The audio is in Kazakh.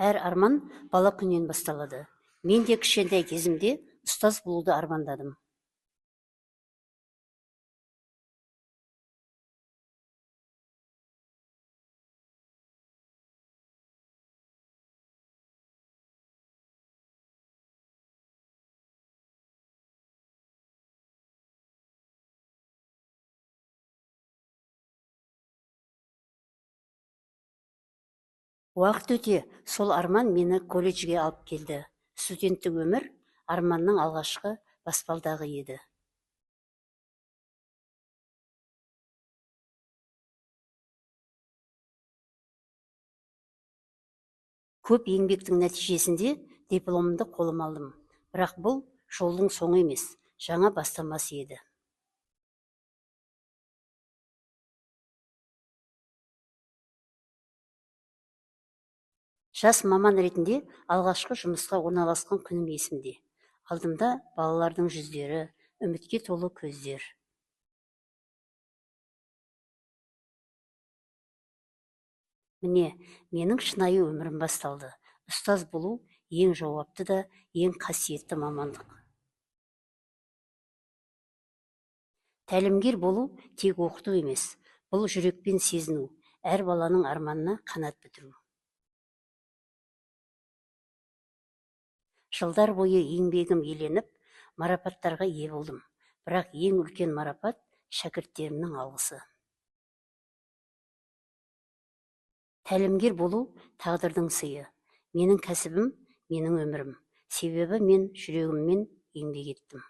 Әр арман бала күннен басталады. Мен де кішкентай кезімде ұстаз болуды армандадым. Уақыт өте, сол арман мені колледжге алып келді. Студенттік өмір арманның алғашқы баспалдағы еді. Көп еңбектің нәтижесінде дипломымды қолыма алдым. Бірақ бұл жолдың соңы емес, жаңа бастамасы еді. Жас маман ретінде алғашқы жұмысқа орналасқан күнім есімде. Алдымда балалардың жүздері, үмітке толы көздер. Міне, менің шынайы өмірім басталды. Ұстаз болу ең жауапты да, ең қасиетті мамандық. Тәлімгер болу тек оқыту емес, бұл жүрекпен сезіну, әр баланың арманына қанат бітіру. Жылдар бойы еңбегім еленіп, марапаттарға ие болдым. Бірақ ең үлкен марапат шәкірттерімнің алғысы. Тәлімгер болу тағдырдың сыйы. Менің кәсібім, менің өмірім. Себебі мен жүрегіммен еңбек еттім.